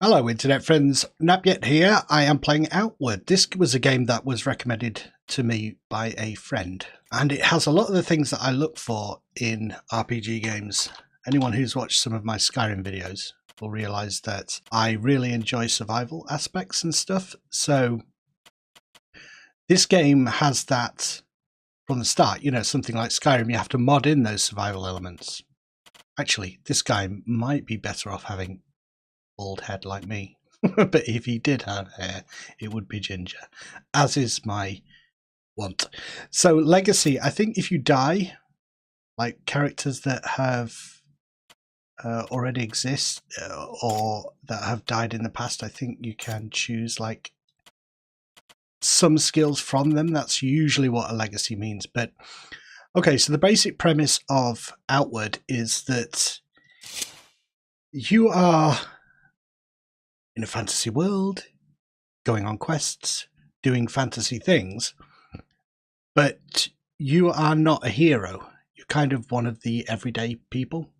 Hello internet friends, Napyet here. I am playing Outward. This was a game that was recommended to me by a friend, and it has a lot of the things that I look for in RPG games. Anyone who's watched some of my Skyrim videos will realise that I really enjoy survival aspects and stuff, so this game has that from the start. You know, something like Skyrim, you have to mod in those survival elements. Actually, this guy might be better off having bald head like me. But if he did have hair, it would be ginger, as is my want. So legacy, I think if you die, like characters that have already exist or that have died in the past, I think you can choose like some skills from them. That's usually what a legacy means. But okay, so the basic premise of Outward is that you are in a fantasy world, going on quests, doing fantasy things, but you are not a hero. You're kind of one of the everyday people,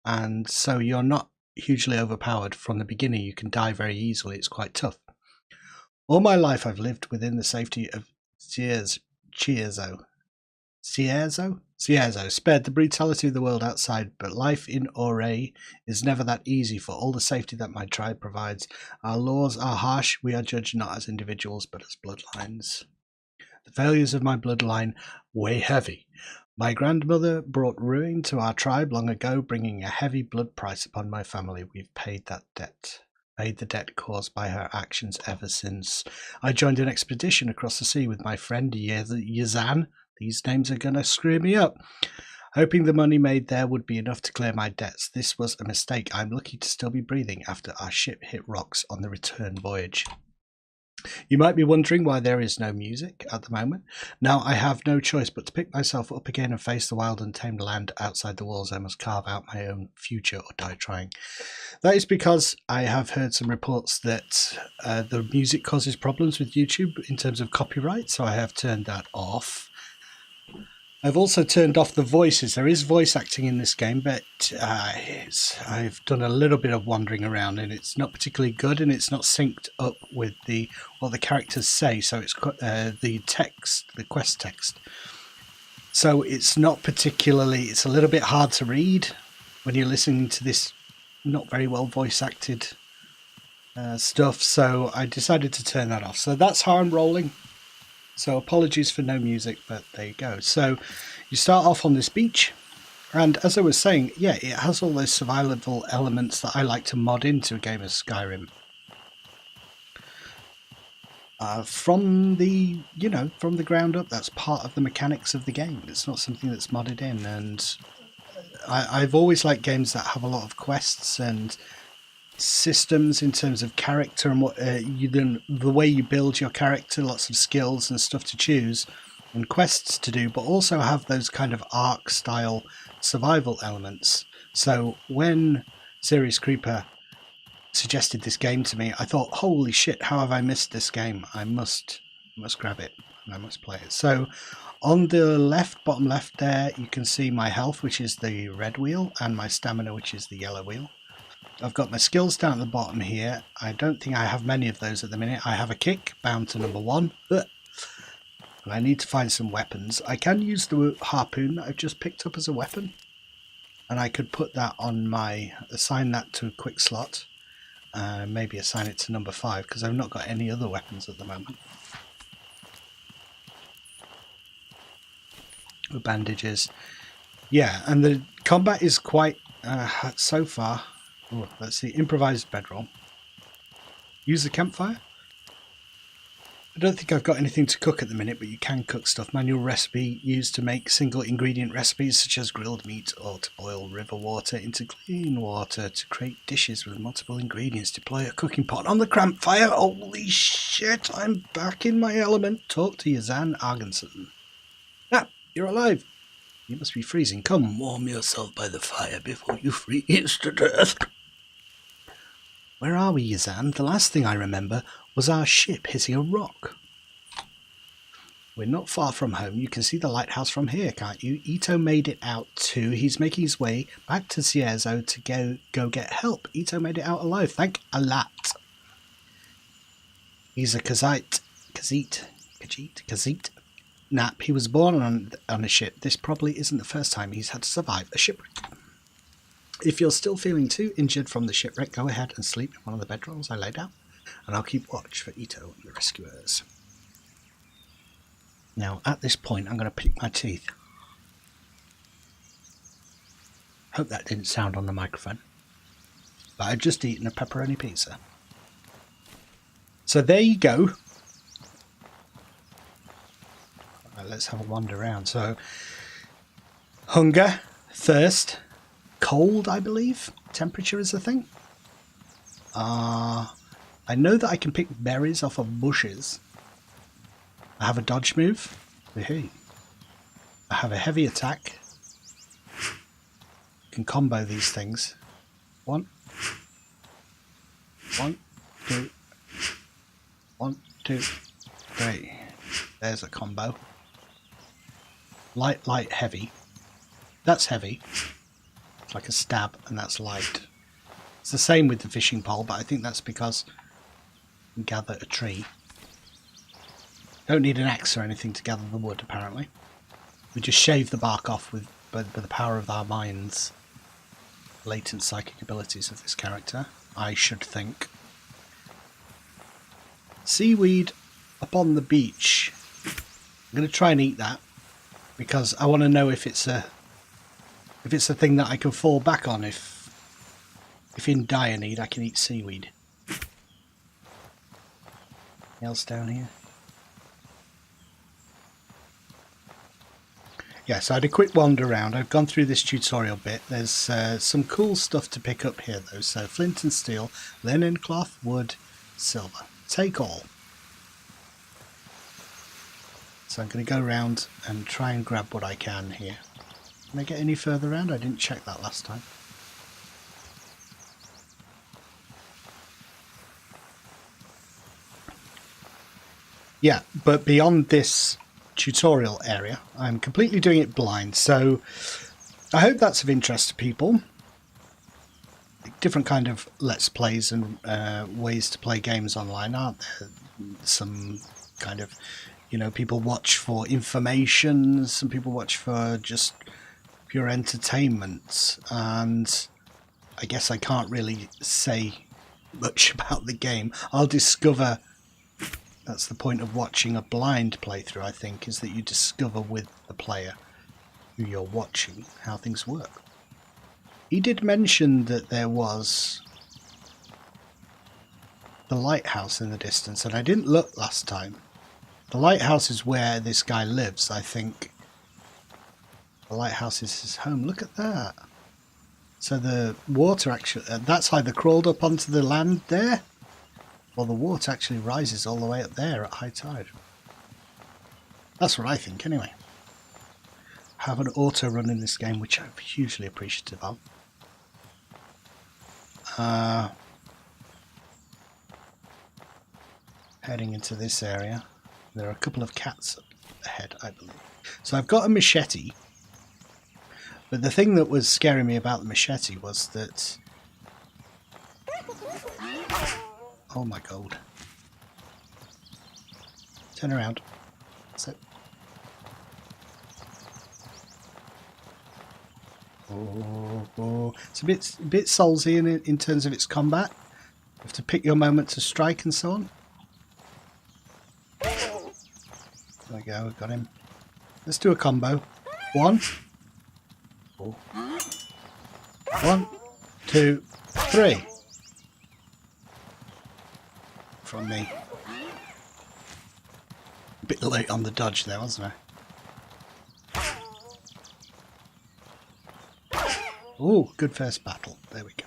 and so you're not hugely overpowered from the beginning. You can die very easily. It's quite tough. All my life I've lived within the safety of Cierzo, spared the brutality of the world outside, but life in Oray is never that easy for all the safety that my tribe provides. Our laws are harsh. We are judged not as individuals, but as bloodlines. The failures of my bloodline weigh heavy. My grandmother brought ruin to our tribe long ago, bringing a heavy blood price upon my family. We've paid that debt. Paid the debt caused by her actions ever since. I joined an expedition across the sea with my friend Yazan. These names are going to screw me up. Hoping the money made there would be enough to clear my debts. This was a mistake. I'm lucky to still be breathing after our ship hit rocks on the return voyage. You might be wondering why there is no music at the moment. Now I have no choice but to pick myself up again and face the wild untamed land outside the walls. I must carve out my own future or die trying. That is because I have heard some reports that the music causes problems with YouTube in terms of copyright, so I have turned that off. I've also turned off the voices. There is voice acting in this game, but I've done a little bit of wandering around, and it's not particularly good, and it's not synced up with what the characters say. So it's the text, the quest text. So it's not particularly. It's a little bit hard to read when you're listening to this not very well voice acted stuff. So I decided to turn that off. So that's how I'm rolling. So apologies for no music, but there you go. So you start off on this beach, and as I was saying, yeah, it has all those survival elements that I like to mod into a game of Skyrim. From the ground up, that's part of the mechanics of the game. It's not something that's modded in, and I've always liked games that have a lot of quests and systems in terms of character and what the way you build your character, lots of skills and stuff to choose and quests to do, but also have those kind of arc style survival elements. So when Serious Creeper suggested this game to me, I thought, holy shit, how have I missed this game? I must grab it and I must play it. So on the bottom left there, you can see my health, which is the red wheel, and my stamina, which is the yellow wheel. I've got my skills down at the bottom here. I don't think I have many of those at the minute. I have a kick bound to number 1. And I need to find some weapons. I can use the harpoon that I've just picked up as a weapon. And I could put that on assign that to a quick slot. Maybe assign it to number 5 because I've not got any other weapons at the moment. With bandages. Yeah, and the combat is quite, so far... Oh, let's see, improvised bedroll. Use the campfire. I don't think I've got anything to cook at the minute, but you can cook stuff. Manual recipe used to make single ingredient recipes such as grilled meat or to boil river water into clean water to create dishes with multiple ingredients. Deploy a cooking pot on the campfire. Holy shit, I'm back in my element. Talk to Yazan Argenson. Ah, you're alive. You must be freezing. Come, warm yourself by the fire before you freeze to death. Where are we, Yazan? The last thing I remember was our ship hitting a rock. We're not far from home. You can see the lighthouse from here, can't you? Ito made it out too. He's making his way back to Cierzo to go get help. Ito made it out alive. Thank Allah. He's a Khajiit. Nap. He was born on a ship. This probably isn't the first time he's had to survive a shipwreck. If you're still feeling too injured from the shipwreck, go ahead and sleep in one of the bedrolls I laid out, and I'll keep watch for Ito and the rescuers. Now, at this point, I'm going to pick my teeth. Hope that didn't sound on the microphone. But I've just eaten a pepperoni pizza. So there you go. Right, let's have a wander around. So, hunger, thirst, cold, I believe. Temperature is a thing. I know that I can pick berries off of bushes. I have a dodge move. I have a heavy attack. Can combo these things. 1, 2, 1, 2, 3. There's a combo. Light, light, heavy. That's heavy. It's like a stab, and that's light. It's the same with the fishing pole, but I think that's because you gather a tree. Don't need an axe or anything to gather the wood, apparently. We just shave the bark off with the power of our minds. Latent psychic abilities of this character, I should think. Seaweed upon the beach. I'm going to try and eat that because I want to know if it's a thing that I can fall back on if in dire need I can eat seaweed. Anything else down here? Yeah, so I had a quick wander around. I've gone through this tutorial bit. There's some cool stuff to pick up here though. So flint and steel, linen, cloth, wood, silver. Take all. So I'm going to go around and try and grab what I can here. Can I get any further around? I didn't check that last time. Yeah, but beyond this tutorial area, I'm completely doing it blind, so I hope that's of interest to people. Different kind of let's plays and ways to play games online, aren't there? Some kind of, people watch for information, some people watch for just pure entertainment, and I guess I can't really say much about the game. I'll discover. That's the point of watching a blind playthrough, I think, is that you discover with the player who you're watching how things work. He did mention that there was the lighthouse in the distance, and I didn't look last time. The lighthouse is where this guy lives, I think. The lighthouse is his home. Look at that. So the water actually... that's either crawled up onto the land there, well, the water actually rises all the way up there at high tide. That's what I think, anyway. I have an auto run in this game, which I'm hugely appreciative of. Heading into this area. There are a couple of cats up ahead, I believe. So I've got a machete. But the thing that was scaring me about the machete was that... oh my god. Turn around. That's it. Oh. It's a bit soulsy in terms of its combat. You have to pick your moment to strike and so on. There we go, we've got him. Let's do a combo. 1. 1, 2, 3. From me. A bit late on the dodge there, wasn't I? Oh, good first battle. There we go.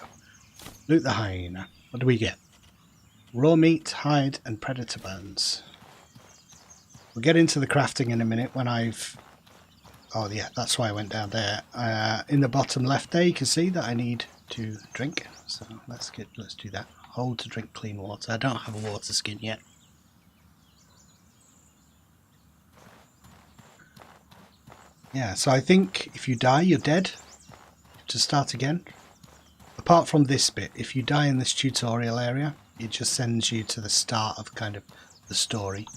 Loot the hyena. What do we get? Raw meat, hide, and predator bones. We'll get into the crafting in a minute when I've... oh yeah, that's why I went down there. In the bottom left there you can see that I need to drink. So let's do that. Hold to drink clean water. I don't have a water skin yet. Yeah, so I think if you die, you're dead. To start again. Apart from this bit, if you die in this tutorial area, it just sends you to the start of kind of the story.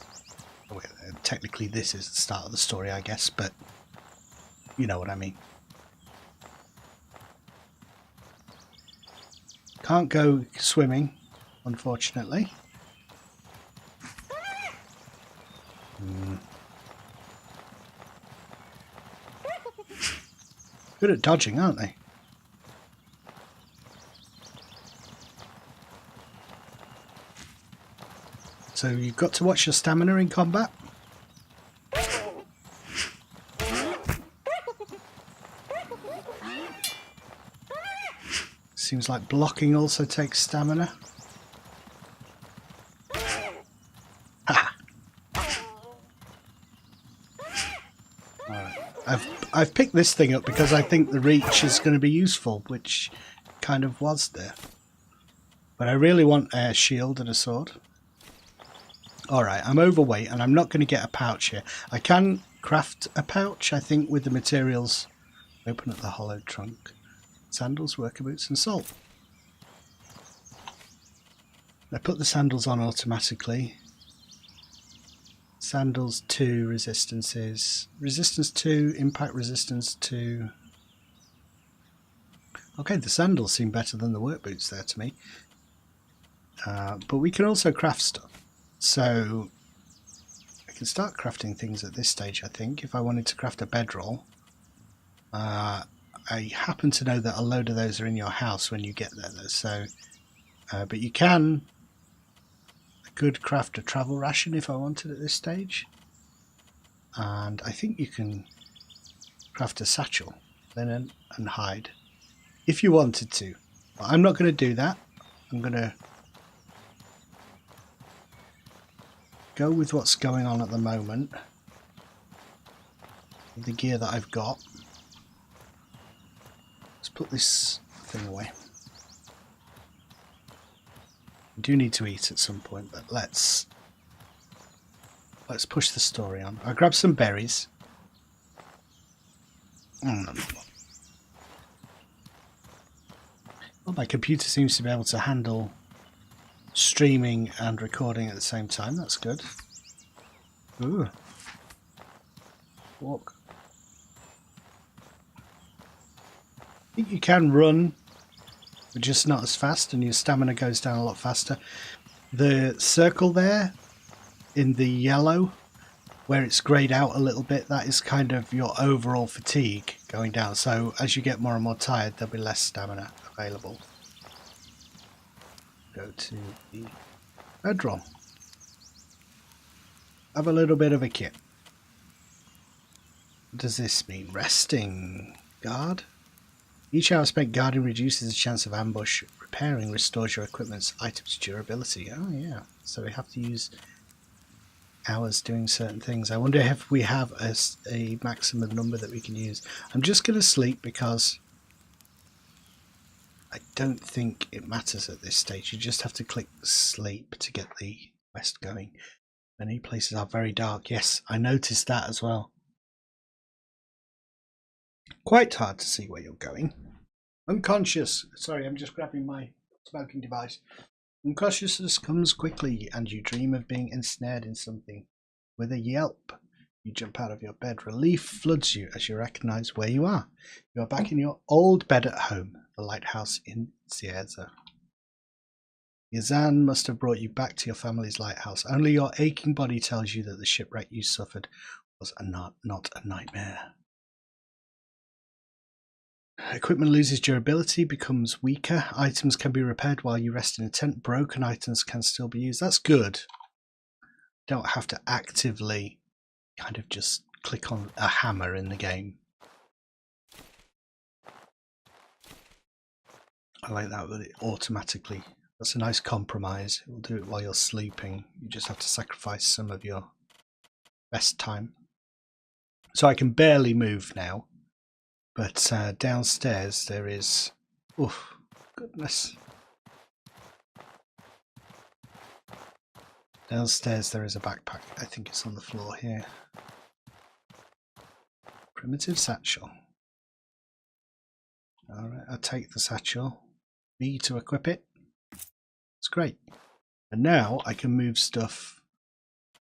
Well, technically this is the start of the story, I guess, but you know what I mean. Can't go swimming, unfortunately. Good at dodging, aren't they? So you've got to watch your stamina in combat. Seems like blocking also takes stamina. Ha! Alright. I've picked this thing up because I think the reach is going to be useful, which kind of was there. But I really want a shield and a sword. Alright, I'm overweight and I'm not going to get a pouch here. I can craft a pouch, I think, with the materials. Open up the hollowed trunk. Sandals, worker boots and salt. I put the sandals on automatically. Sandals 2 resistances. Resistance 2, impact resistance 2. Okay, the sandals seem better than the work boots there to me. But we can also craft stuff. So I can start crafting things at this stage, I think. If I wanted to craft a bedroll. I happen to know that a load of those are in your house when you get there, though. So, but you can. I could craft a travel ration if I wanted at this stage, and I think you can craft a satchel, linen, and hide if you wanted to. But I'm not going to do that. I'm going to go with what's going on at the moment, with the gear that I've got. Let's put this thing away. I do need to eat at some point, but let's push the story on. I'll grab some berries. Well, my computer seems to be able to handle streaming and recording at the same time. That's good. Ooh. Walk. I think you can run, but just not as fast, and your stamina goes down a lot faster. The circle there in the yellow, where it's greyed out a little bit, that is kind of your overall fatigue going down. So as you get more and more tired, there'll be less stamina available. Go to the bedroll. Have a little bit of a kit. What does this mean? Resting. Guard. Each hour spent guarding reduces the chance of ambush. Repairing restores your equipment's items durability. Oh yeah, so we have to use hours doing certain things. I wonder if we have a maximum number that we can use. I'm just going to sleep because I don't think it matters at this stage. You just have to click sleep to get the quest going. Many places are very dark. Yes, I noticed that as well. Quite hard to see where you're going. Unconscious. Sorry, I'm just grabbing my smoking device. Unconsciousness comes quickly, and you dream of being ensnared in something. With a yelp, you jump out of your bed. Relief floods you as you recognize where you are. You are back in your old bed at home, the lighthouse in Cieza. Yazan must have brought you back to your family's lighthouse. Only your aching body tells you that the shipwreck you suffered was not a nightmare. Equipment loses durability, becomes weaker. Items can be repaired while you rest in a tent. Broken items can still be used. That's good. Don't have to actively kind of just click on a hammer in the game. I like that it automatically. That's a nice compromise. It will do it while you're sleeping. You just have to sacrifice some of your best time. So I can barely move now. But downstairs there is... Oof, goodness. Downstairs there is a backpack. I think it's on the floor here. Primitive satchel. Alright, I'll take the satchel. B to equip it. It's great. And now I can move stuff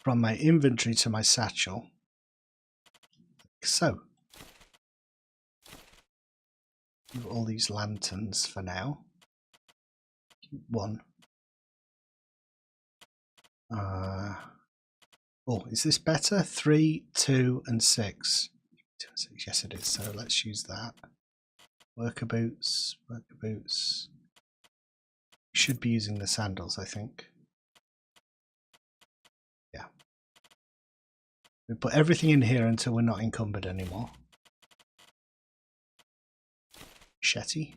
from my inventory to my satchel. Like so. Move all these lanterns for now. One. Oh, is this better? 3, 2, and 6. 2 and 6. Yes, it is. So let's use that. Worker boots. Worker boots. Should be using the sandals, I think. Yeah. We put everything in here until we're not encumbered anymore. Machete.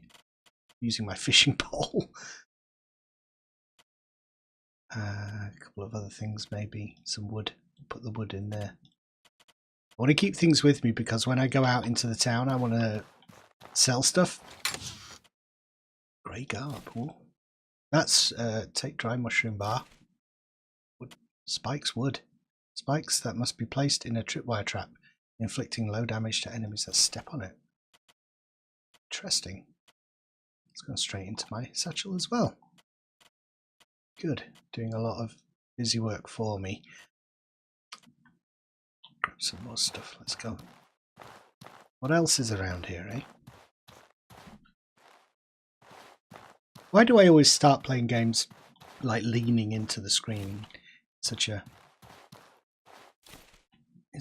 Using my fishing pole. A couple of other things, maybe some wood. Put the wood in there. I want to keep things with me because when I go out into the town, I want to sell stuff. Grey garb. Ooh. That's take dry mushroom bar. Wood. Spikes wood. Spikes that must be placed in a tripwire trap, inflicting low damage to enemies that step on it. Interesting. It's gone straight into my satchel as well. Good. Doing a lot of busy work for me. Grab some more stuff. Let's go. What else is around here, eh? Why do I always start playing games like leaning into the screen in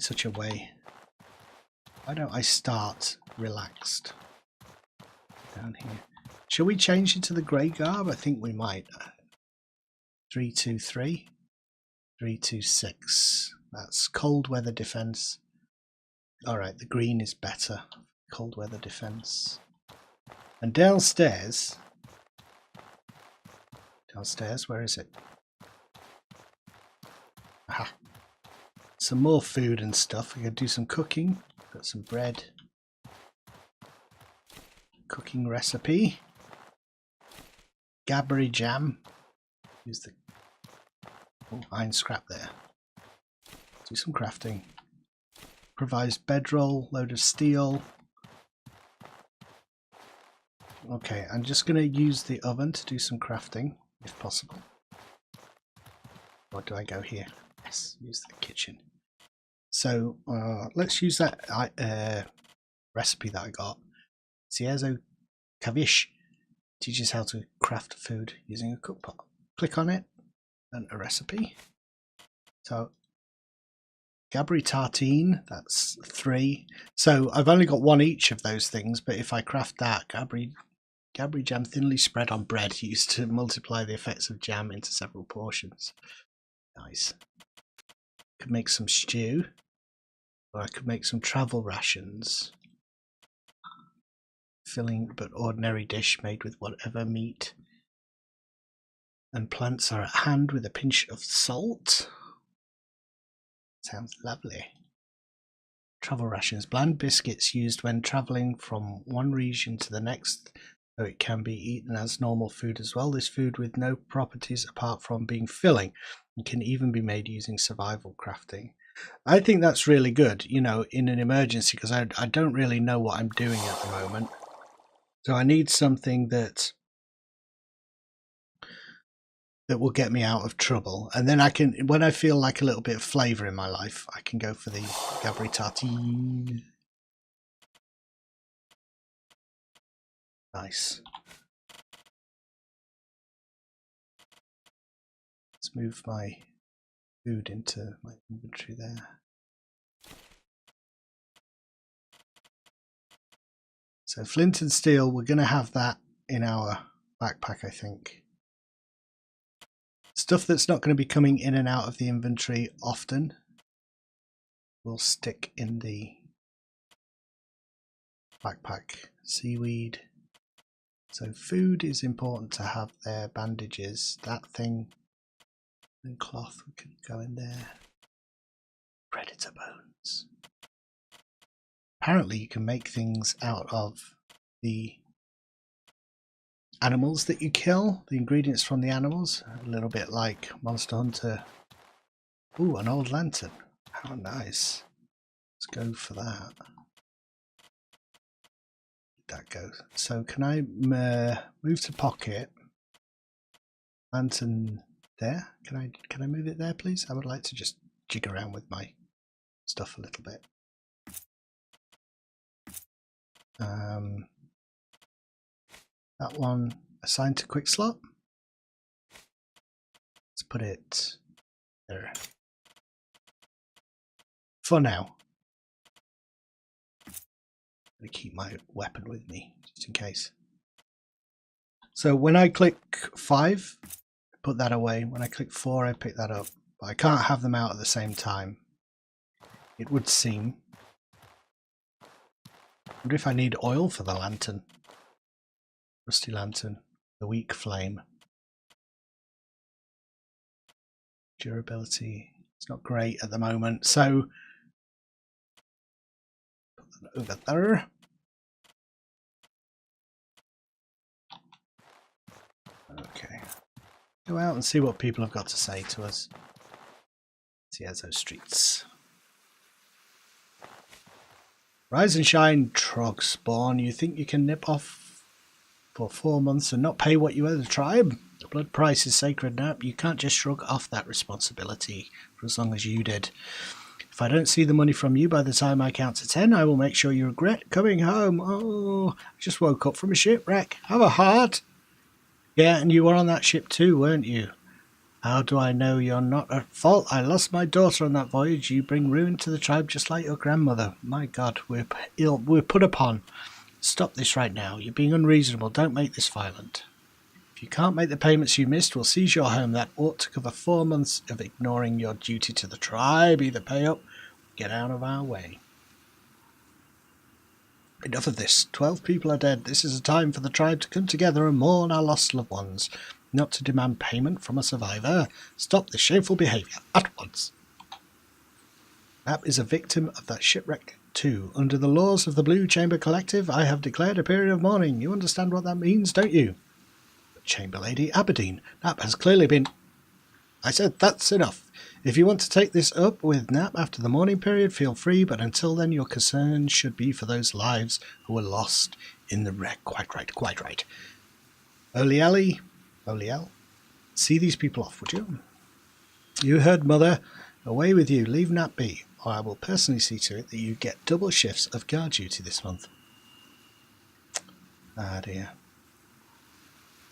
such a way? Why don't I start relaxed down here? Shall we change into the grey garb? I think we might. 323, 326. That's cold weather defense. Alright, the green is better. Cold weather defense. And downstairs, where is it? Aha. Some more food and stuff. We can do some cooking. Got some bread. Cooking recipe. Gabbery jam. Use the iron scrap there. Do some crafting. Provides bedroll, load of steel. Okay, I'm just going to use the oven to do some crafting, if possible. Or do I go here? Yes, use the kitchen. So let's use that recipe that I got. Ciezo Kavish teaches how to craft food using a cook pot. Click on it and a recipe. So Gabbery tartine, that's 3. So I've only got 1 each of those things, but if I craft that, Gabbery jam thinly spread on bread used to multiply the effects of jam into several portions. Nice. Could make some stew, or I could make some travel rations. Filling but ordinary dish made with whatever meat and plants are at hand with a pinch of salt. Sounds lovely. Travel rations. Bland biscuits used when travelling from one region to the next, though it can be eaten as normal food as well. This food with no properties apart from being filling and can even be made using survival crafting. I think that's really good, you know, in an emergency, because I don't really know what I'm doing at the moment. So I need something that will get me out of trouble, and then I can, when I feel like a little bit of flavour in my life, I can go for the Gabbery tartine. Nice. Let's move my food into my inventory there. So flint and steel, we're going to have that in our backpack, I think. Stuff that's not going to be coming in and out of the inventory often will stick in the backpack. Seaweed. So food is important to have there. Bandages, that thing, and cloth, we can go in there. Predator bones. Apparently you can make things out of the animals that you kill, the ingredients from the animals, a little bit like Monster Hunter. Ooh, an old lantern. How nice. Let's go for that. that go? So can I move to pocket? Lantern there. Can I move it there, please? I would like to just jig around with my stuff a little bit. That one assigned to quick slot. Let's put it there for now. I'm going to keep my weapon with me just in case. So when I click 5, I put that away. When I click 4, I pick that up. But I can't have them out at the same time. It would seem. I wonder if I need oil for the lantern. Rusty lantern, the weak flame. Durability, it's not great at the moment, so put that over there. Okay, go out and see what people have got to say to us. Ciezo streets. Rise and shine, Trog spawn. You think you can nip off for 4 months and not pay what you owe the tribe? The blood price is sacred, Nap. You can't just shrug off that responsibility for as long as you did. If I don't see the money from you by the time I count to 10, I will make sure you regret coming home. Oh, I just woke up from a shipwreck. Have a heart. Yeah, and you were on that ship too, weren't you? How do I know you're not at fault? I lost my daughter on that voyage. You bring ruin to the tribe just like your grandmother. My God, we're put upon. Stop this right now. You're being unreasonable. Don't make this violent. If you can't make the payments you missed, we'll seize your home. That ought to cover 4 months of ignoring your duty to the tribe. Either pay up or get out of our way. Enough of this. 12 people are dead. This is a time for the tribe to come together and mourn our lost loved ones, not to demand payment from a survivor. Stop this shameful behaviour at once. Nap is a victim of that shipwreck too. Under the laws of the Blue Chamber Collective, I have declared a period of mourning. You understand what that means, don't you? But Chamber Lady Aberdeen, Nap has clearly been... I said that's enough. If you want to take this up with Nap after the mourning period, feel free, but until then your concern should be for those lives who were lost in the wreck. Quite right, quite right. Oliel, see these people off, would you? You heard, Mother. Away with you. Leave Nap be, or I will personally see to it that you get double shifts of guard duty this month. Ah, dear.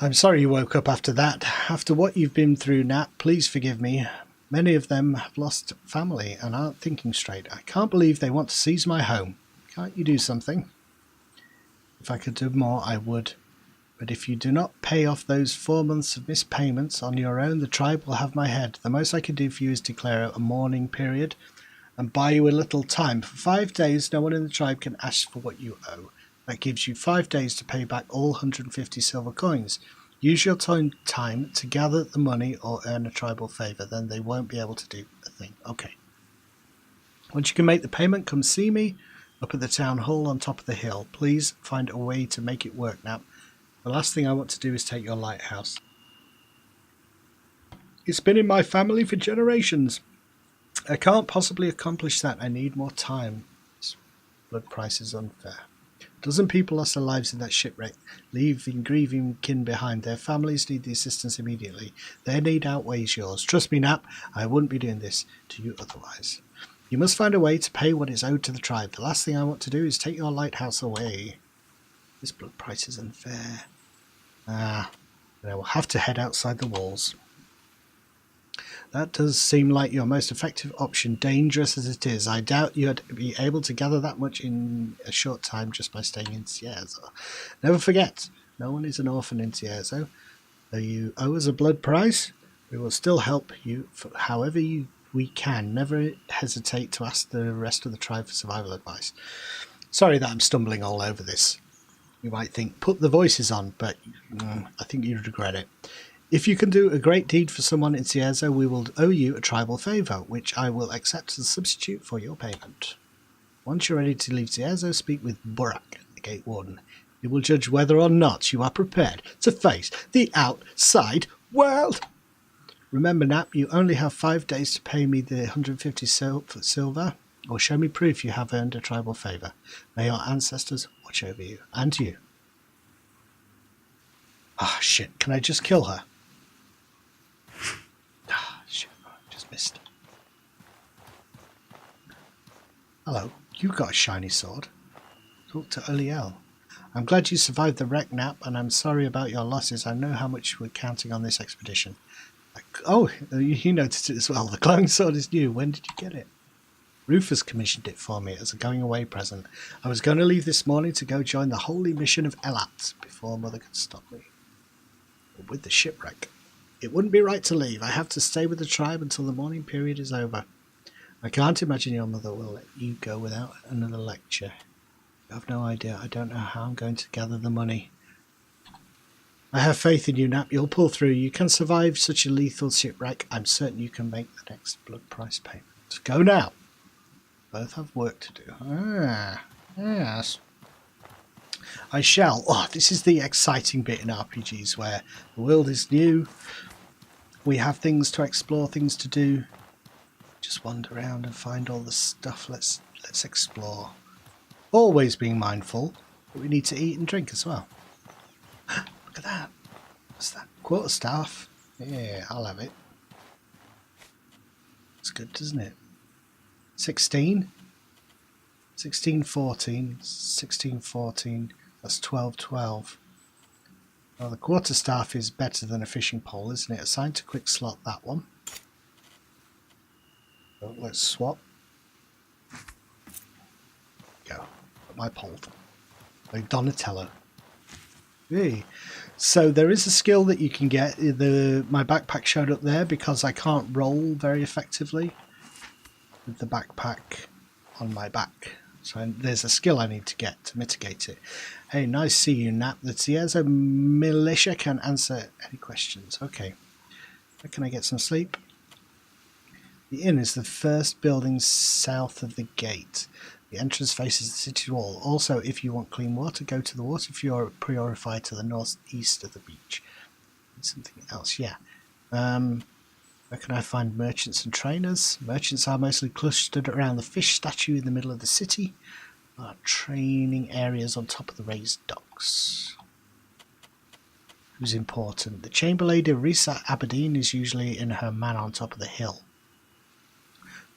I'm sorry you woke up after that. After what you've been through, Nap, please forgive me. Many of them have lost family and aren't thinking straight. I can't believe they want to seize my home. Can't you do something? If I could do more, I would. But if you do not pay off those 4 months of missed payments on your own, the tribe will have my head. The most I can do for you is declare a mourning period and buy you a little time. For 5 days, no one in the tribe can ask for what you owe. That gives you 5 days to pay back all 150 silver coins. Use your time to gather the money or earn a tribal favour. Then they won't be able to do a thing. Okay. Once you can make the payment, come see me up at the town hall on top of the hill. Please find a way to make it work, Nap. The last thing I want to do is take your lighthouse. It's been in my family for generations. I can't possibly accomplish that. I need more time. This blood price is unfair. A dozen people lost their lives in that shipwreck, leaving grieving kin behind. Their families need the assistance immediately. Their need outweighs yours. Trust me, Nap, I wouldn't be doing this to you otherwise. You must find a way to pay what is owed to the tribe. The last thing I want to do is take your lighthouse away. This blood price is unfair. I will have to head outside the walls. That does seem like your most effective option, dangerous as it is. I doubt you'd be able to gather that much in a short time just by staying in Ciezo. Never forget, no one is an orphan in Ciezo. Though you owe us a blood price, we will still help you however we can. Never hesitate to ask the rest of the tribe for survival advice. Sorry that I'm stumbling all over this. You might think, put the voices on, but I think you'd regret it. If you can do a great deed for someone in Ciezo, we will owe you a tribal favour, which I will accept as a substitute for your payment. Once you're ready to leave Ciezo, speak with Burak, the gate warden. He will judge whether or not you are prepared to face the outside world. Remember, Nap, you only have 5 days to pay me the 150 silver, or show me proof you have earned a tribal favour. May your ancestors watch watch over you. And you. Ah, shit. Can I just kill her? Ah, shit. I just missed. Hello. You got a shiny sword. Talk to Uliel. I'm glad you survived the wreck, Nap, and I'm sorry about your losses. I know how much we're counting on this expedition. Oh, you noticed it as well. The glowing sword is new. When did you get it? Rufus commissioned it for me as a going-away present. I was going to leave this morning to go join the holy mission of Elat before Mother could stop me. But with the shipwreck, it wouldn't be right to leave. I have to stay with the tribe until the mourning period is over. I can't imagine your mother will let you go without another lecture. I have no idea. I don't know how I'm going to gather the money. I have faith in you, Nap. You'll pull through. You can survive such a lethal shipwreck. I'm certain you can make the next blood price payment. Go now. Both have work to do. Ah, yes. I shall. Oh, this is the exciting bit in RPGs where the world is new. We have things to explore, things to do. Just wander around and find all the stuff. Let's explore. Always being mindful that we need to eat and drink as well. Look at that. What's that? Quarterstaff. Yeah, I'll have it. It's good, doesn't it? 16? 16, 14. 16, 14. That's 12, 12. Well, the quarterstaff is better than a fishing pole, isn't it? Assigned to quick slot that one. So let's swap. Go. Got my pole. Like Donatello. Hey. So there is a skill that you can get. My backpack showed up there because I can't roll very effectively with the backpack on my back. So there's a skill I need to get to mitigate it. Hey, nice to see you, Nap. The Tierzo militia can answer any questions. Okay. Where can I get some sleep? The inn is the first building south of the gate. The entrance faces the city wall. Also, if you want clean water, go to the water purifier to the northeast of the beach. Something else, yeah. Where can I find merchants and trainers? Merchants are mostly clustered around the fish statue in the middle of the city. Training areas on top of the raised docks. Who's important? The chamberlain Risa Aberdeen is usually in her man on top of the hill.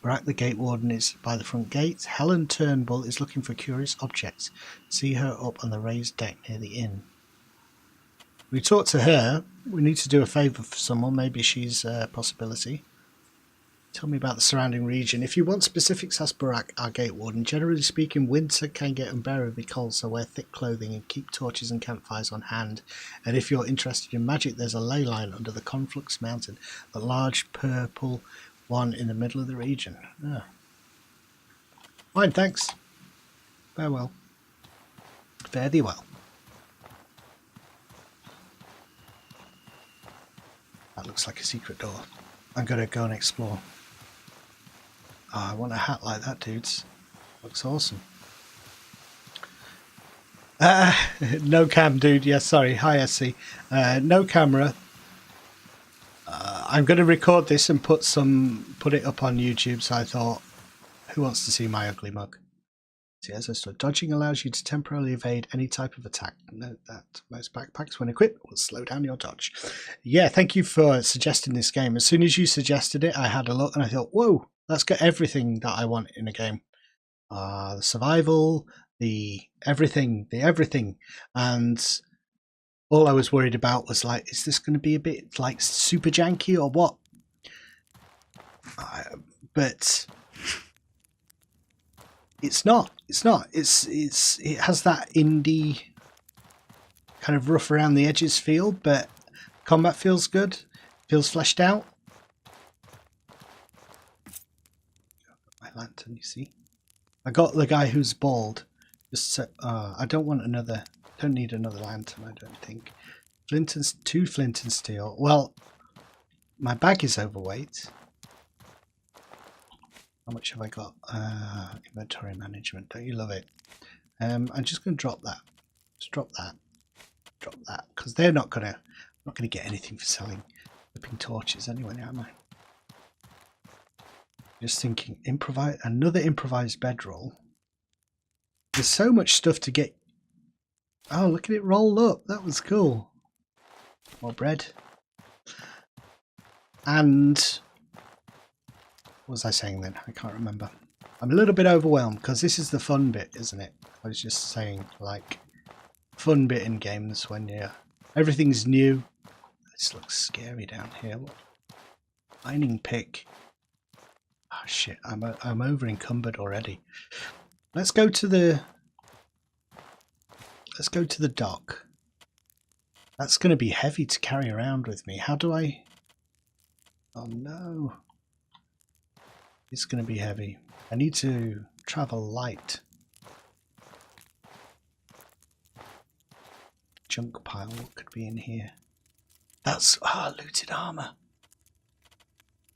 Barak the gate warden is by the front gate. Helen Turnbull is looking for curious objects. See her up on the raised deck near the inn. We talked to her. We need to do a favour for someone. Maybe she's a possibility. Tell me about the surrounding region. If you want specifics, ask Barak, our gate warden. Generally speaking, winter can get unbearably cold, so wear thick clothing and keep torches and campfires on hand. And if you're interested in magic, there's a ley line under the Conflux Mountain, the large purple one in the middle of the region. Ah. Fine, thanks. Farewell. Fare thee well. That looks like a secret door. I'm going to go and explore. Oh, I want a hat like that, dudes. Looks awesome. No cam, dude. Yeah, sorry. Hi, SC. No camera. I'm going to record this and put it up on YouTube. So I thought, who wants to see my ugly mug? See, as I said, dodging allows you to temporarily evade any type of attack. Note that most backpacks, when equipped, will slow down your dodge. Yeah, thank you for suggesting this game. As soon as you suggested it, I had a look and I thought, whoa, that's got everything that I want in a game. The survival, the everything. And all I was worried about was like, is this going to be a bit like super janky or what? But it's not. It has that indie kind of rough around the edges feel, but combat feels good. Feels fleshed out. My lantern, you see. I got the guy who's bald. Just so, I don't need another lantern, I don't think. Two flint and steel. Well, my bag is overweight. How much have I got? Inventory management. Don't you love it? I'm just going to drop that. Just drop that. Drop that. Because they're not going to get anything for selling flipping torches anyway, am I? Just thinking, another improvised bedroll. There's so much stuff to get Oh, look at it roll up. That was cool. More bread. And what was I saying then? I can't remember. I'm a little bit overwhelmed because this is the fun bit, isn't it? I was just saying, like, fun bit in games when everything's new. This looks scary down here. What? Mining pick. Oh shit! I'm over encumbered already. Let's go to the dock. That's going to be heavy to carry around with me. How do I? Oh no! It's going to be heavy. I need to travel light. Junk pile. What could be in here? That's looted armor.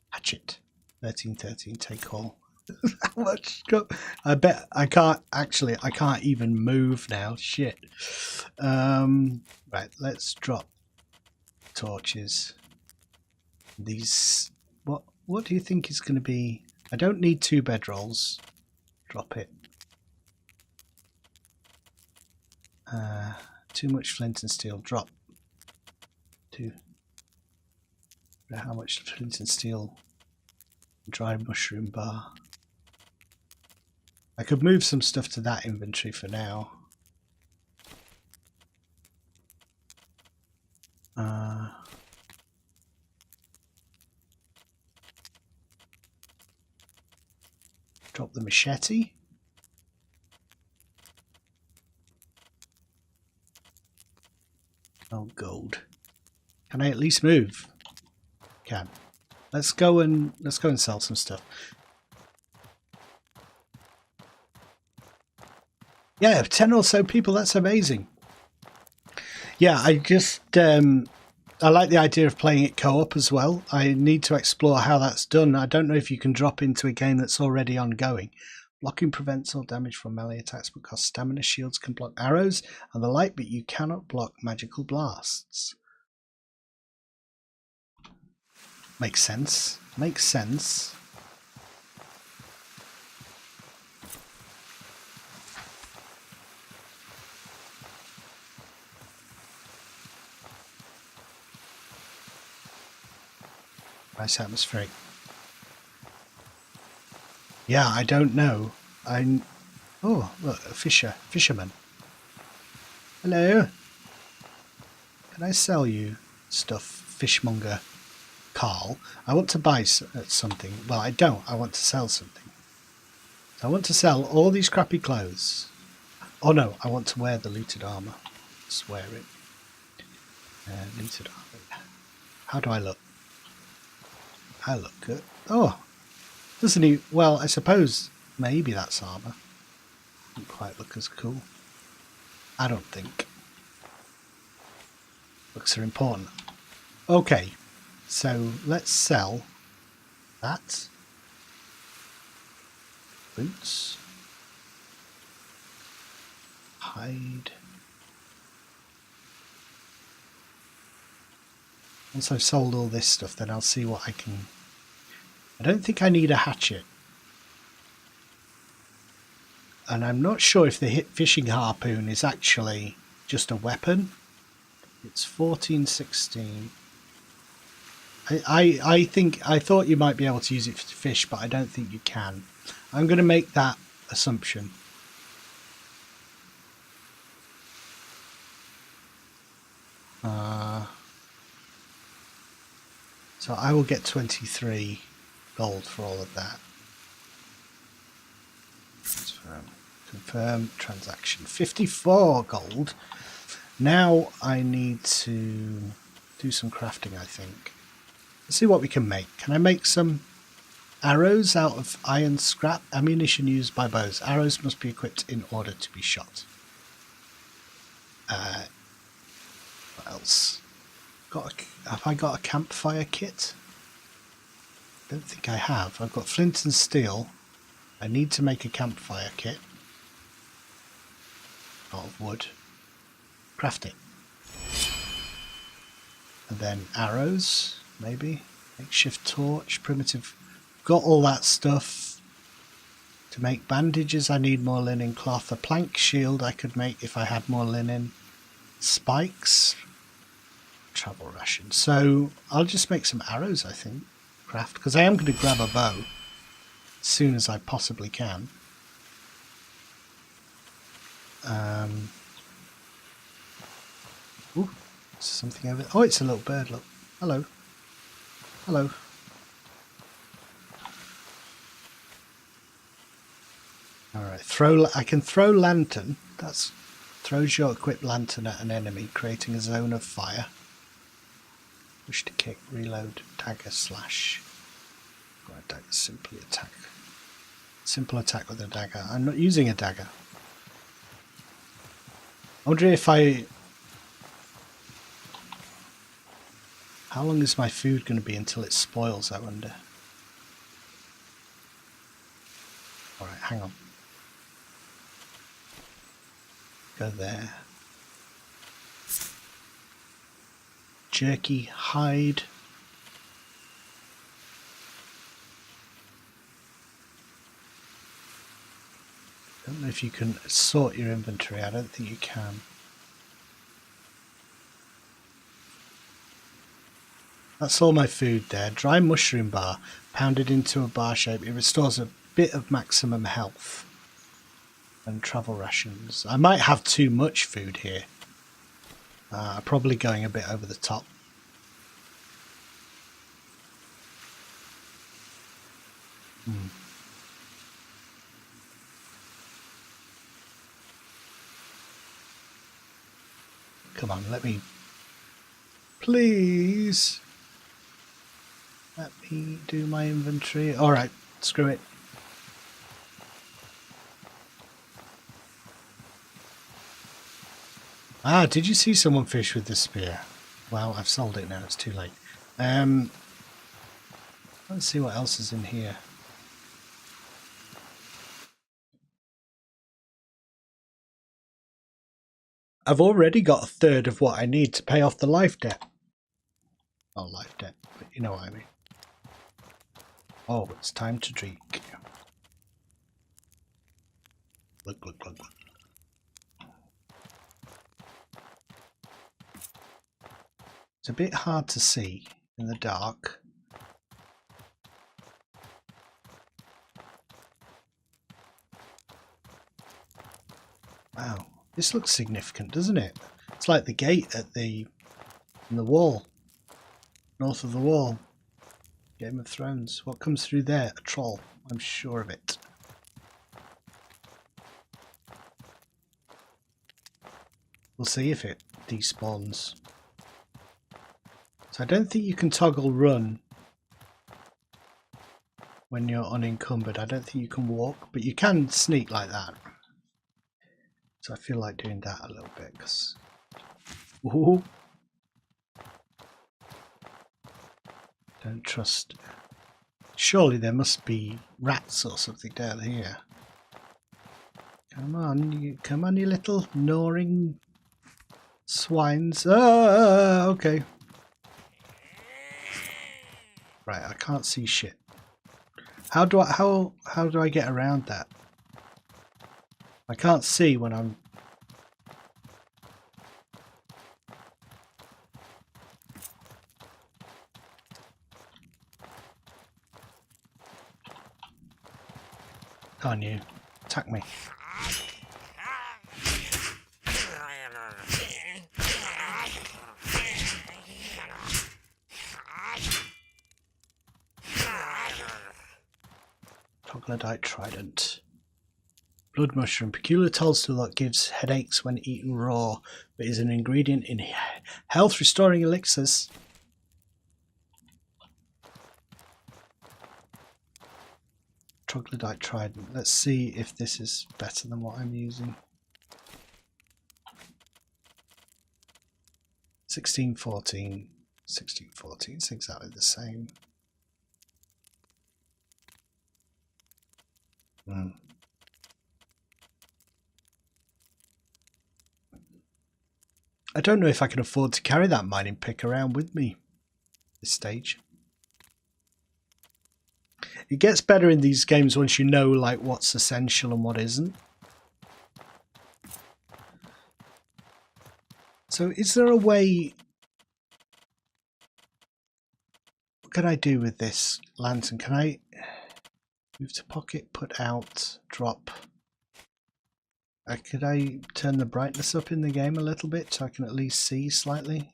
Hatchet. 1313. Take all. How much? I bet I can't even move now. Shit. Right. Let's drop torches. These. What do you think is going to be? I don't need 2 bedrolls. Drop it. Too much flint and steel. Drop. 2. How much flint and steel? Dried mushroom bar. I could move some stuff to that inventory for now. Drop the machete. Oh, gold. Can I at least move? Can. Let's go and sell some stuff. Yeah, 10 or so people. That's amazing. Yeah, I just I like the idea of playing it co-op as well. I need to explore how that's done. I don't know if you can drop into a game that's already ongoing. Blocking prevents all damage from melee attacks because stamina shields can block arrows and the light, but you cannot block magical blasts. Makes sense. Makes sense. Nice atmospheric. Yeah, I don't know. Oh, look, a fisherman. Hello. Can I sell you stuff, fishmonger Carl? I want to buy something. Well, I don't. I want to sell something. So I want to sell all these crappy clothes. Oh no, I want to wear the looted armor. Let's wear it. Looted armor. How do I look? I look good. Oh, doesn't he? Well, I suppose maybe that's armor. Doesn't quite look as cool. I don't think. Looks are important. Okay, so let's sell that. Boots. Hide. Once I've sold all this stuff, then I'll see what I can... I don't think I need a hatchet. And I'm not sure if the fishing harpoon is actually just a weapon. It's 1416. I thought you might be able to use it to fish, but I don't think you can. I'm going to make that assumption. So I will get 23 gold for all of that. Confirm transaction. 54 gold. Now I need to do some crafting, I think. Let's see what we can make. Can I make some arrows out of iron scrap? Ammunition used by bows. Arrows must be equipped in order to be shot. What else? Have I got a campfire kit? I don't think I have. I've got flint and steel. I need to make a campfire kit. Out of wood. Craft it. And then arrows, maybe. Makeshift torch, primitive. Got all that stuff. To make bandages I need more linen cloth. A plank shield I could make if I had more linen. spikes, travel ration. So I'll just make some arrows, I think, craft, because I am going to grab a bow as soon as I possibly can. Ooh, something over there. Oh, it's a little bird, look. Hello. Hello. Alright, I can throw lantern. That's throws your equipped lantern at an enemy, creating a zone of fire. Push to kick, reload, dagger, slash. Right, dagger, simply attack. Simple attack with a dagger. I'm not using a dagger. I wonder if how long is my food going to be until it spoils, I wonder. Alright, hang on. Go there. Jerky, hide. I don't know if you can sort your inventory. I don't think you can. That's all my food there. Dry mushroom bar, pounded into a bar shape. It restores a bit of maximum health. And travel rations. I might have too much food here. Probably going a bit over the top. Come on, let me... Please! Let me do my inventory. Alright, screw it. Ah, did you see someone fish with the spear? Well, I've sold it now, it's too late. Let's see what else is in here. I've already got a third of what I need to pay off the life debt. Oh, life debt, but you know what I mean. Oh, it's time to drink. Look, look, look, look. It's a bit hard to see in the dark. Wow, this looks significant, doesn't it? It's like the gate at in the wall, north of the wall. Game of Thrones. What comes through there? A troll. I'm sure of it. We'll see if it despawns. So I don't think you can toggle run when you're unencumbered. I don't think you can walk, but you can sneak like that. So I feel like doing that a little bit because... Ooh. Don't trust... Surely there must be rats or something down here. Come on, you little gnawing swines. Ah, okay. Right, I can't see shit. How do I get around that? I can't see when I'm... Can't you? Attack me. Troglodyte trident. Blood mushroom. Peculiar toadstool that gives headaches when eaten raw, but is an ingredient in health restoring elixirs. Troglodyte trident. Let's see if this is better than what I'm using. 1614. 1614. It's exactly the same. I don't know if I can afford to carry that mining pick around with me at this stage. It gets better in these games once you know like what's essential and what isn't. So is there a way... What can I do with this lantern? Can I move to pocket, put out, drop? Could I turn the brightness up in the game a little bit so I can at least see slightly?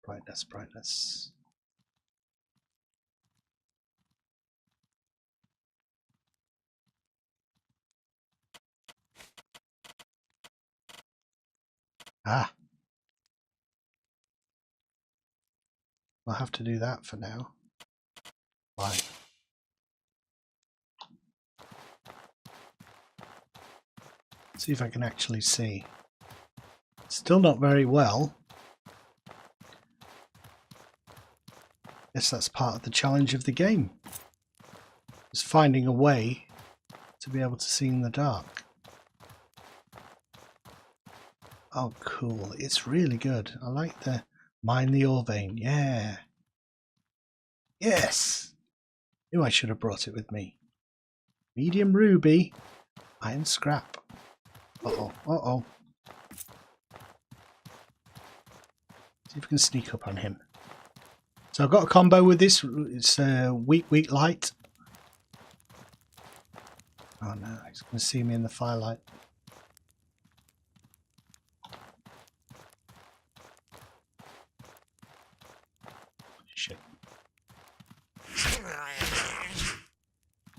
Brightness, brightness. Ah. I'll have to do that for now. Why? See if I can actually see. Still not very well. Guess that's part of the challenge of the game. Is finding a way to be able to see in the dark. Oh, cool. It's really good. I like the mine the ore vein. Yeah. Yes. Knew I should have brought it with me. Medium ruby. Iron scrap. Uh-oh. Uh-oh. See if we can sneak up on him. So I've got a combo with this. It's weak, light. Oh no, he's going to see me in the firelight. Shit.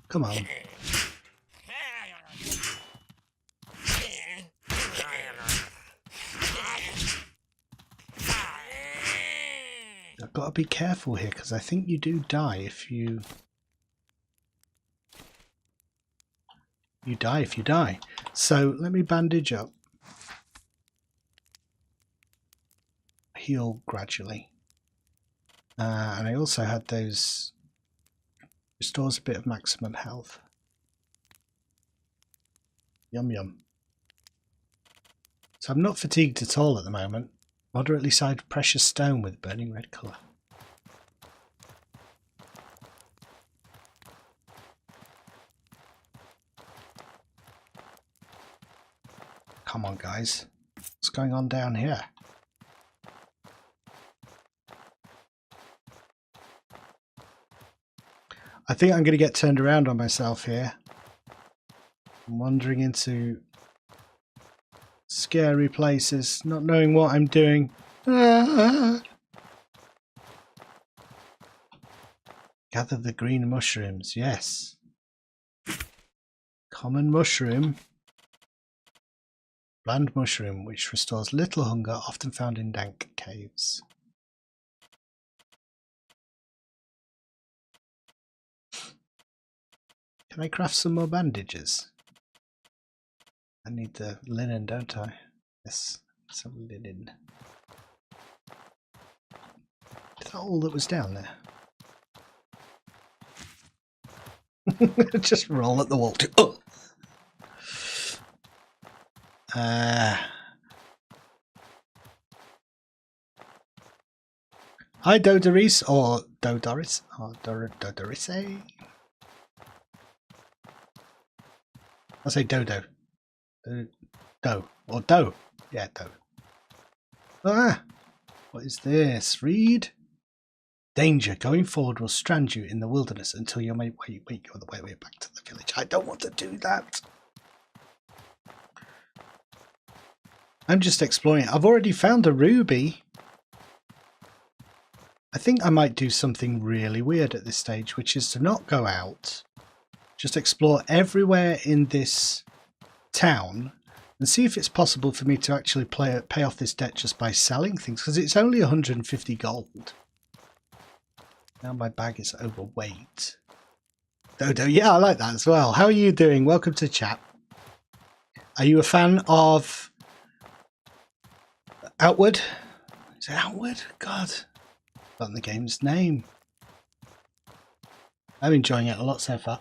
Come on. I've got to be careful here because I think you do die if you... You die if you die. So let me bandage up. Heal gradually. And I also had those... Restores a bit of maximum health. Yum yum. So I'm not fatigued at all at the moment. Moderately sized precious stone with burning red colour. Come on guys. What's going on down here? I think I'm going to get turned around on myself here. I'm wandering into scary places, not knowing what I'm doing. Gather the green mushrooms, yes. Common mushroom. Bland mushroom, which restores little hunger, often found in dank caves. Can I craft some more bandages? I need the linen, don't I? Yes, some linen. Is that all that was down there? Just roll at the wall too. Oh! Hi Dodoris, or Dodoris, or Dodorise. I'll say Dodo. Do, or Do. Yeah, Do. Ah! What is this? Read. Danger. Going forward will strand you in the wilderness until you may wait on the way back to the village. I don't want to do that. I'm just exploring. I've already found a ruby. I think I might do something really weird at this stage, which is to not go out. Just explore everywhere in this town and see if it's possible for me to actually pay off this debt just by selling things, because it's only 150 gold. Now my bag is overweight. Dodo, yeah, I like that as well. How are you doing? Welcome to chat. Are you a fan of Outward? Is it Outward? God, I've forgotten the game's name. I'm enjoying it a lot so far.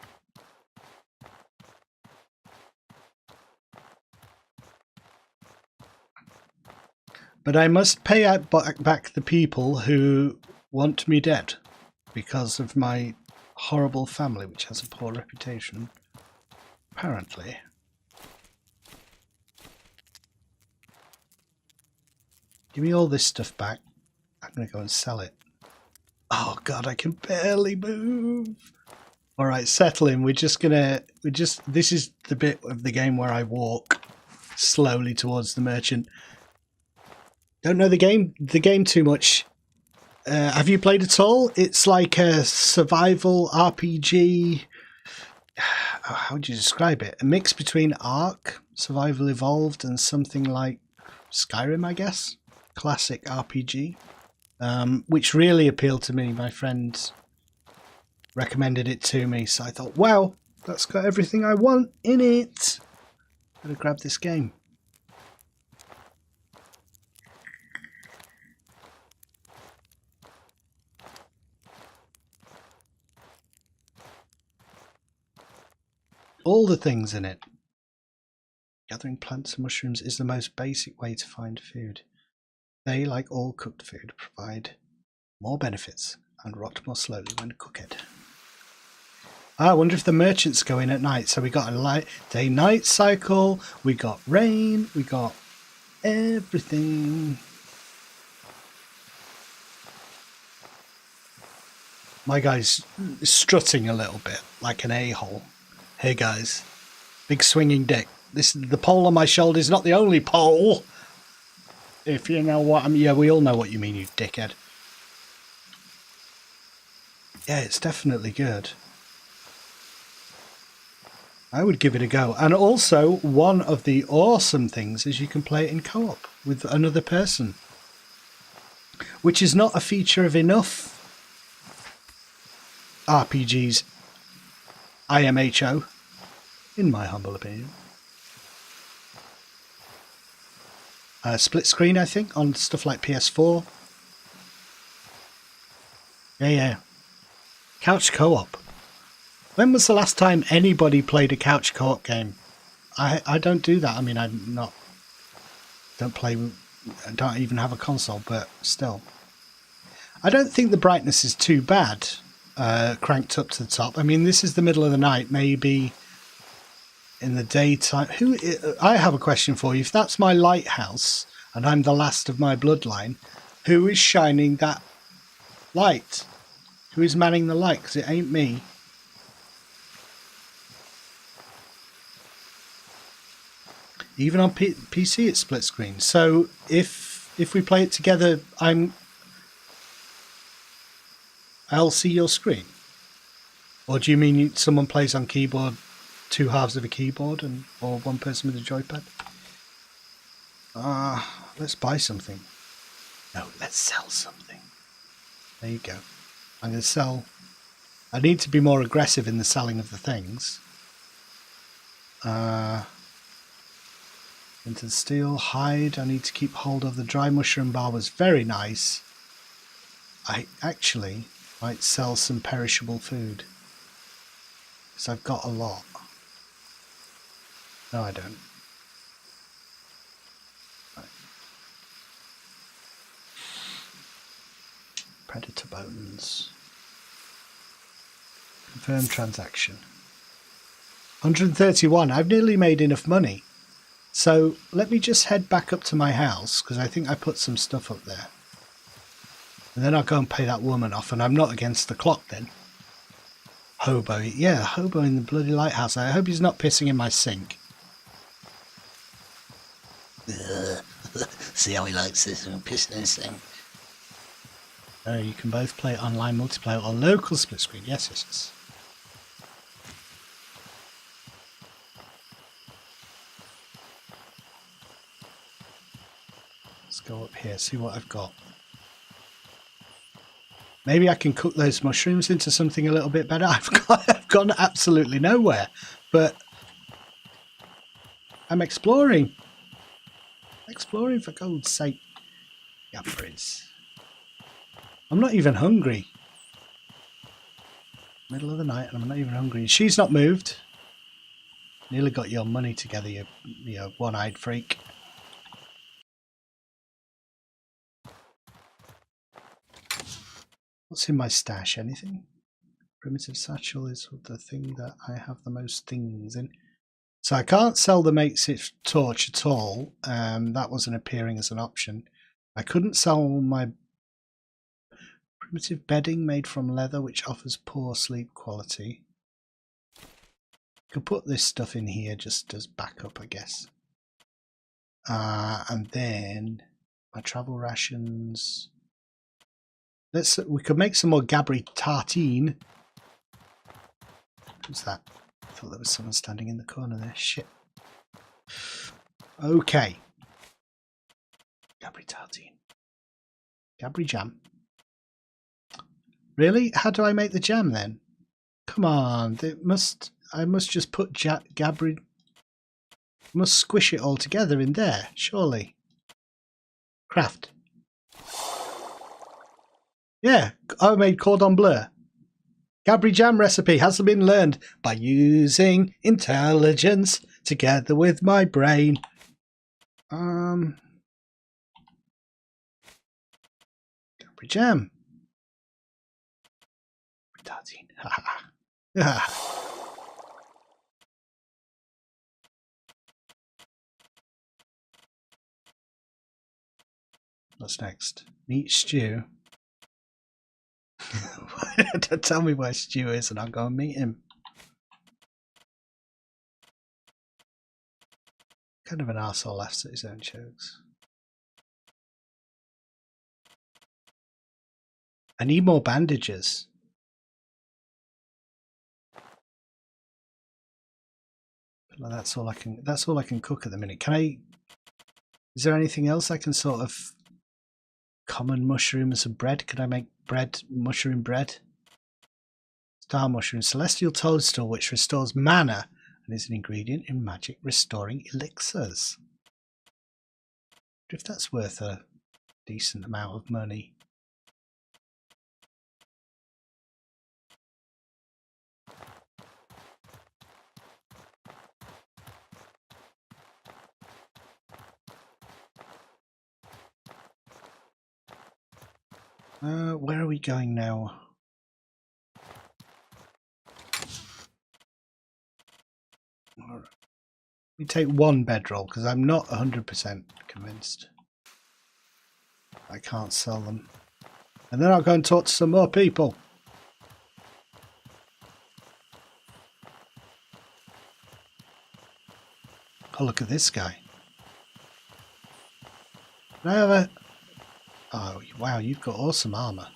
But I must pay out back the people who want me dead because of my horrible family, which has a poor reputation, apparently. Give me all this stuff back. I'm going to go and sell it. Oh God, I can barely move. All right, settle in. This is the bit of the game where I walk slowly towards the merchant. Don't know the game too much. Have you played at all? It's like a survival RPG. How would you describe it? A mix between Ark, Survival Evolved, and something like Skyrim, I guess. Classic RPG. Which really appealed to me. My friend recommended it to me, so I thought, wow, that's got everything I want in it. Gotta grab this game. All the things in it. Gathering plants and mushrooms is the most basic way to find food. They, like all cooked food, provide more benefits and rot more slowly when cooked. I wonder if the merchants go in at night. So we got a light day-night cycle, we got rain, we got everything. My guy's strutting a little bit like an a-hole. Hey guys, big swinging dick. The pole on my shoulder is not the only pole. If you know what I mean. Yeah, we all know what you mean, you dickhead. Yeah, it's definitely good. I would give it a go. And also, one of the awesome things is you can play it in co-op with another person, which is not a feature of enough RPGs, IMHO, in my humble opinion. Split screen, I think, on stuff like PS4. Yeah. Couch co-op. When was the last time anybody played a couch co-op game? I don't do that. I mean, I don't even have a console, but still. I don't think the brightness is too bad, cranked up to the top. I mean, this is the middle of the night, maybe in the daytime. I have a question for you. If that's my lighthouse and I'm the last of my bloodline, who is shining that light? Who is manning the light? Because it ain't me. Even on PC it's split screen. So if we play it together, I'll see your screen. Or do you mean someone plays on keyboard, two halves of a keyboard, or one person with a joypad? Let's buy something. No, let's sell something. There you go. I'm going to sell. I need to be more aggressive in the selling of the things. Into the steel, hide. I need to keep hold of. The dry mushroom bar was very nice. I actually might sell some perishable food, because I've got a lot. No, I don't. Right. Predator bones. Confirm transaction. 131. I've nearly made enough money. So let me just head back up to my house, because I think I put some stuff up there. And then I'll go and pay that woman off, and I'm not against the clock then. Hobo. Yeah, hobo in the bloody lighthouse. I hope he's not pissing in my sink. See how he likes this and pissing in his sink. You can both play online multiplayer or local split screen. Yes. Let's go up here, see what I've got. Maybe I can cook those mushrooms into something a little bit better. I've gone absolutely nowhere, but I'm exploring. Exploring for God's sake. Yappers. I'm not even hungry. Middle of the night and I'm not even hungry. She's not moved. Nearly got your money together, you one-eyed freak. What's in my stash? Anything? Primitive satchel is the thing that I have the most things in. So I can't sell the makeshift torch at all. That wasn't appearing as an option. I couldn't sell my primitive bedding made from leather, which offers poor sleep quality. Could put this stuff in here just as backup, I guess. And then my travel rations. We could make some more Gabri tartine. Who's that? I thought there was someone standing in the corner there. Shit. Okay. Gabri tartine. Gabri jam. Really? How do I make the jam then? Come on. I must just put Gabri. Must squish it all together in there, surely. Craft. Yeah, I made cordon bleu. Gabri jam recipe hasn't been learned by using intelligence together with my brain. Gabri jam. Tartine. What's next? Meat stew. Tell me where Stew is and I'll go and meet him. Kind of an arsehole laughs at his own jokes. I need more bandages. But that's all I can cook at the minute. Is there anything else I can sort of common mushrooms and bread? Could I make mushroom bread? Star mushroom, celestial toadstool, which restores mana and is an ingredient in magic restoring elixirs. If that's worth a decent amount of money. Where are we going now? Right. We take one bedroll because I'm not 100% convinced I can't sell them. And then I'll go and talk to some more people. Oh, look at this guy. Can I have a... Oh, wow, you've got awesome armor.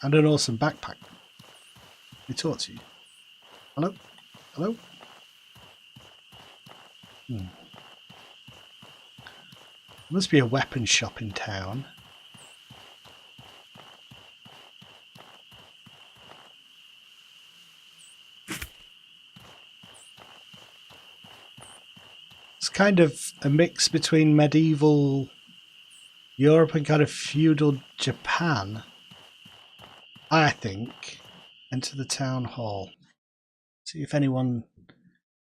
And an awesome backpack. Let me talk to you. Hello? Hello? Must be a weapon shop in town. It's kind of a mix between medieval Europe and kind of feudal Japan, I think. Enter the town hall. See if anyone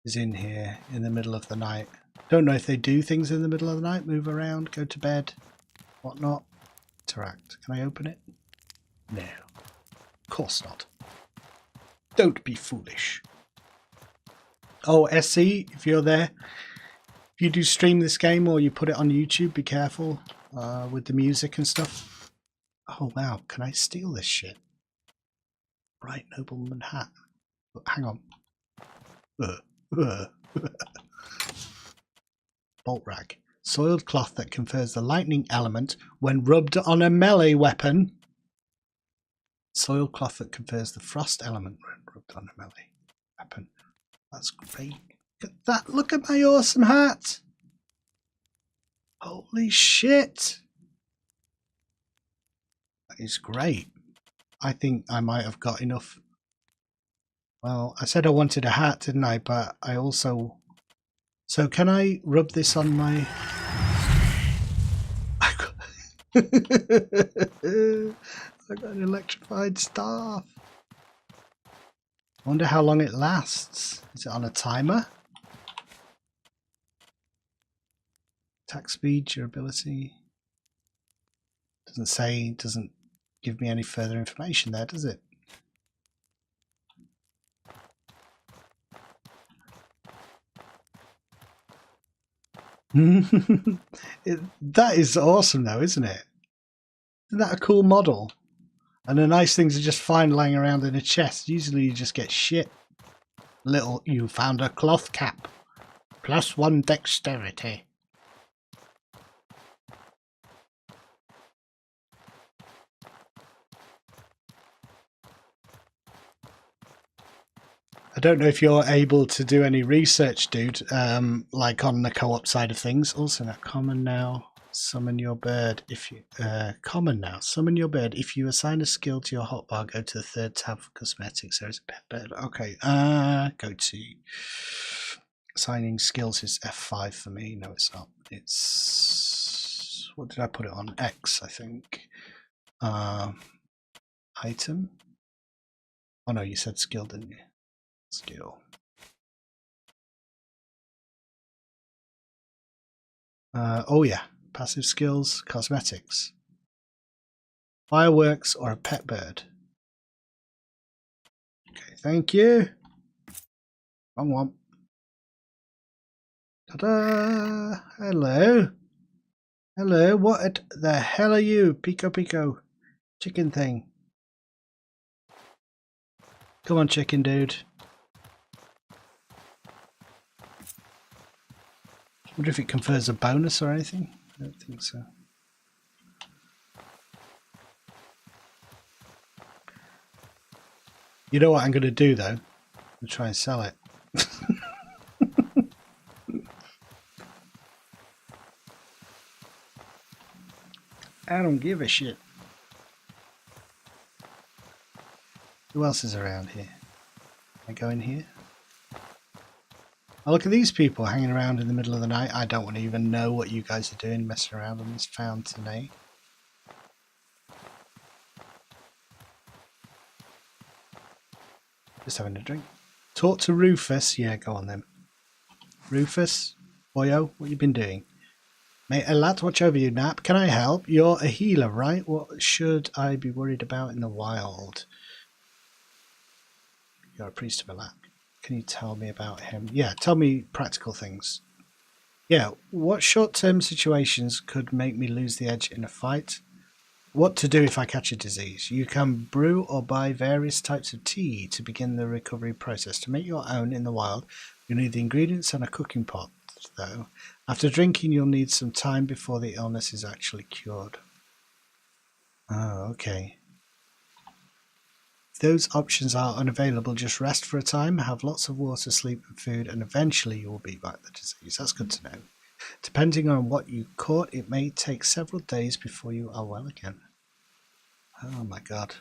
is in here in the middle of the night. Don't know if they do things in the middle of the night, move around, go to bed, whatnot. Interact. Can I open it? No. Of course not. Don't be foolish. Oh, SC, if you're there, if you do stream this game or you put it on YouTube, be careful with the music and stuff. Oh, wow. Can I steal this shit? Right, nobleman hat. Hang on. Bolt rag. Soiled cloth that confers the lightning element when rubbed on a melee weapon. Soiled cloth that confers the frost element when rubbed on a melee weapon. That's great. Look at that. Look at my awesome hat. Holy shit. That is great. I think I might have got enough. Well, I said I wanted a hat, didn't I? But I also... So can I rub this on my... I got an electrified staff. I wonder how long it lasts. Is it on a timer? Attack speed, durability. Doesn't say, doesn't give me any further information there, does it? That is awesome though, isn't it? Isn't that a cool model? And the nice things to just find lying around in a chest. Usually you just get shit. Little, you found a cloth cap. +1 dexterity. I don't know if you're able to do any research, dude, like on the co-op side of things. Also, now, common now. Summon your bird. If you common now, summon your bird. If you assign a skill to your hotbar, go to the third tab for cosmetics. There is a pet bird. Okay, go to assigning skills is F5 for me. No, it's not. It's what did I put it on? X, I think. Item. Oh no, you said skill, didn't you? Skill. Oh yeah. Passive skills, cosmetics, fireworks, or a pet bird. Okay, thank you. Wrong one. Ta-da! Hello. Hello, what the hell are you? Pico Pico. Chicken thing. Come on, chicken dude. I wonder if it confers a bonus or anything. I don't think so. You know what I'm going to do, though? I'm going to try and sell it. I don't give a shit. Who else is around here? Can I go in here? Oh, look at these people hanging around in the middle of the night. I don't want to even know what you guys are doing, messing around on this fountain, eh? Just having a drink. Talk to Rufus. Yeah, go on then. Rufus, boyo, what you been doing? May a lad watch over you, Nap. Can I help? You're a healer, right? What should I be worried about in the wild? You're a priest of Alak. Can you tell me about him? Yeah, tell me practical things. Yeah, what short-term situations could make me lose the edge in a fight? What to do if I catch a disease? You can brew or buy various types of tea to begin the recovery process. To make your own in the wild, you'll need the ingredients and a cooking pot, though. After drinking, you'll need some time before the illness is actually cured. Oh, okay. If those options are unavailable, just rest for a time, have lots of water, sleep and food, and eventually you will beat back the disease. That's good to know. Depending on what you caught, it may take several days before you are well again. Oh my god.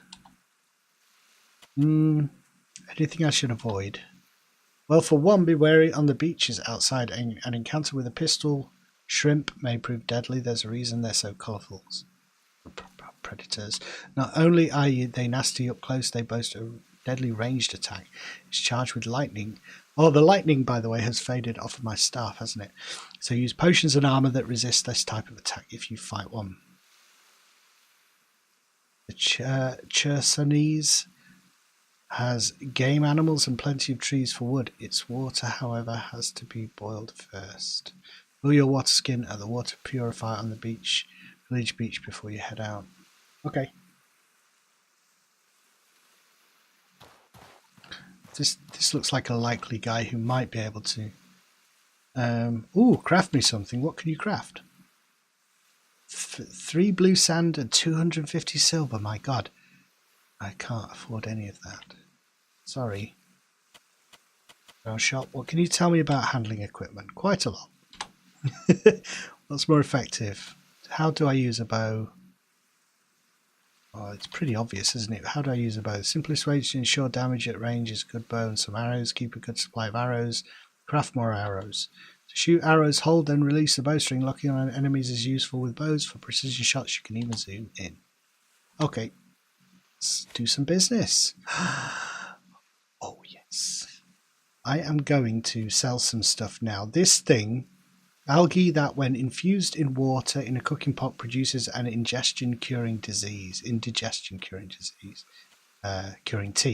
Anything I should avoid? Well, for one, be wary on the beaches outside. An encounter with a pistol shrimp may prove deadly. There's a reason they're so colourful. Predators. Not only are they nasty up close, they boast a deadly ranged attack. It's charged with lightning. Oh, the lightning, by the way, has faded off of my staff, hasn't it? So use potions and armour that resist this type of attack if you fight one. The Chersonese has game animals and plenty of trees for wood. Its water, however, has to be boiled first. Fill your water skin at the water purifier on the village beach before you head out. Okay. This looks like a likely guy who might be able to. Ooh, craft me something. What can you craft? 3 blue sand and 250 silver. My God, I can't afford any of that. Sorry. Shop. What can you tell me about handling equipment? Quite a lot. What's more effective? How do I use a bow? Oh, it's pretty obvious, isn't it? How do I use a bow? The simplest way to ensure damage at range is a good bow and some arrows. Keep a good supply of arrows. Craft more arrows. To shoot arrows, hold then release the bowstring. Locking on enemies is useful with bows. For precision shots, you can even zoom in. Okay, let's do some business. Oh, yes. I am going to sell some stuff now. This thing, algae that when infused in water in a cooking pot produces an indigestion curing tea,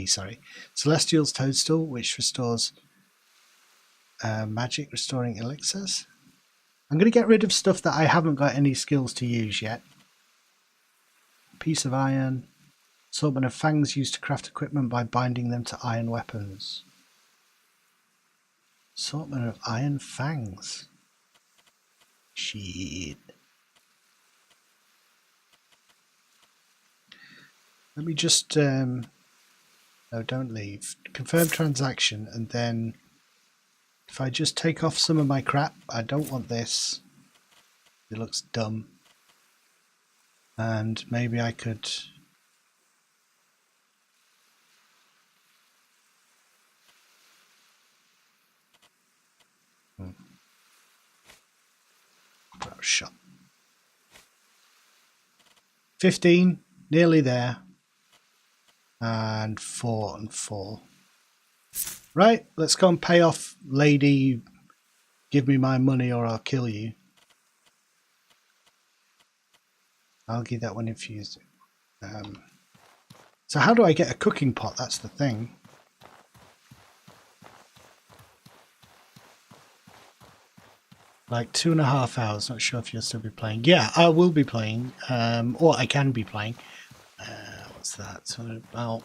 sorry. Celestial's toadstool, which restores magic restoring elixirs. I'm going to get rid of stuff that I haven't got any skills to use yet. piece of iron. Assortment of fangs used to craft equipment by binding them to iron weapons. Assortment of iron fangs. Shit. Let me just... no, don't leave. Confirm transaction, and then... If I just take off some of my crap, I don't want this. It looks dumb. And maybe I could... Shot. 15, nearly there. And 4 and 4. Right, let's go and pay off lady. Give me my money or I'll kill you. I'll give that one infused. So how do I get a cooking pot? That's the thing. Like 2.5 hours. Not sure if you'll still be playing. Yeah, I will be playing. Or I can be playing. What's that? So about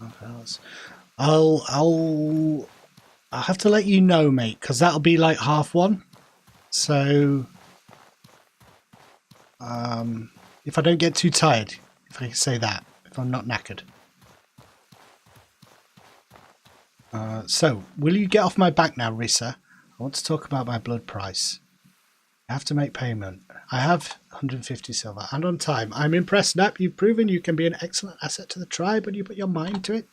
2.5 hours. I'll have to let you know, mate, because that'll be like 1:30. So if I don't get too tired, if I can say that, if I'm not knackered. So, will you get off my back now, Rissa? I want to talk about my blood price. I have to make payment. I have 150 silver and on time. I'm impressed, Nap. You've proven you can be an excellent asset to the tribe when you put your mind to it.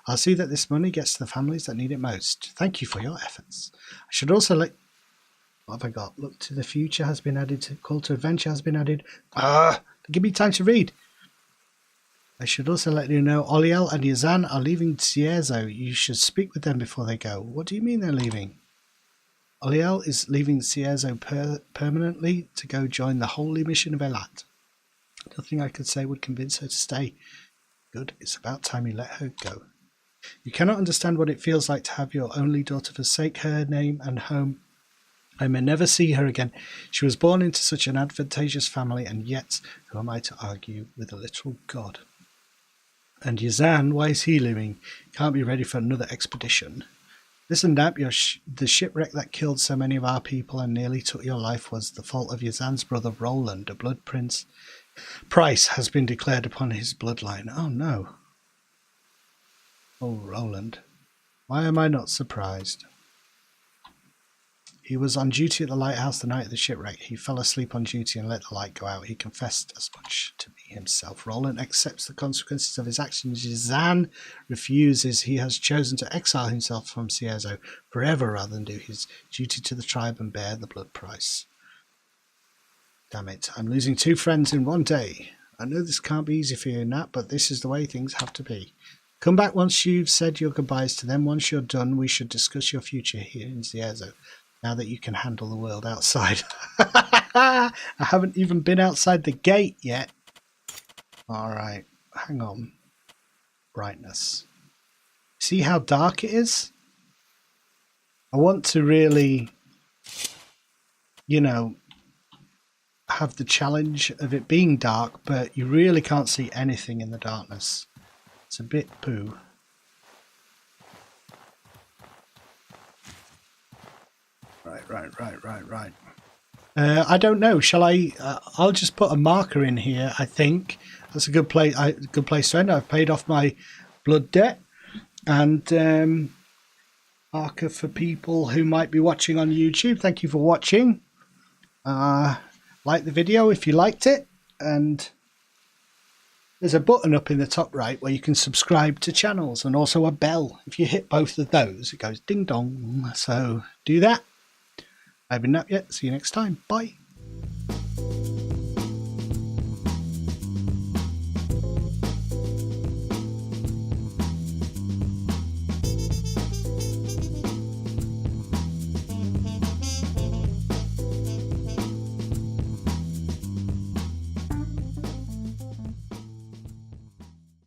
I'll see that this money gets to the families that need it most. Thank you for your efforts. I should also let... What have I got? Look to the future has been added. Call to adventure has been added. Give me time to read. I should also let you know Oliel and Yazan are leaving Cierzo. You should speak with them before they go. What do you mean they're leaving? Oliel is leaving Cierzo permanently to go join the holy mission of Elat. Nothing I could say would convince her to stay. Good, it's about time you let her go. You cannot understand what it feels like to have your only daughter forsake her name and home. I may never see her again. She was born into such an advantageous family, and yet, who am I to argue with a literal god? And Yazan, why is he leaving? Can't be ready for another expedition. Listen, Nap, the shipwreck that killed so many of our people and nearly took your life was the fault of Yazan's brother Roland, a blood prince. Price has been declared upon his bloodline. Oh no. Oh, Roland. Why am I not surprised? He was on duty at the lighthouse the night of the shipwreck. He fell asleep on duty and let the light go out. He confessed as much to me himself. Roland accepts the consequences of his actions. Yazan refuses. He has chosen to exile himself from Cierzo forever rather than do his duty to the tribe and bear the blood price. Damn it. I'm losing 2 friends in 1 day. I know this can't be easy for you, Nat, but this is the way things have to be. Come back once you've said your goodbyes to them. Once you're done, we should discuss your future here in Cierzo. Now that you can handle the world outside. I haven't even been outside the gate yet. Alright, hang on. Brightness. See how dark it is? I want to really, you know, have the challenge of it being dark, but you really can't see anything in the darkness. It's a bit poo. Right. I don't know. Shall I? I'll just put a marker in here. I think that's a good place. Good place to end. I've paid off my blood debt, and marker for people who might be watching on YouTube. Thank you for watching. Like the video if you liked it, and there's a button up in the top right where you can subscribe to channels, and also a bell. If you hit both of those, it goes ding dong. So do that. I've been Napyet. See you next time. Bye.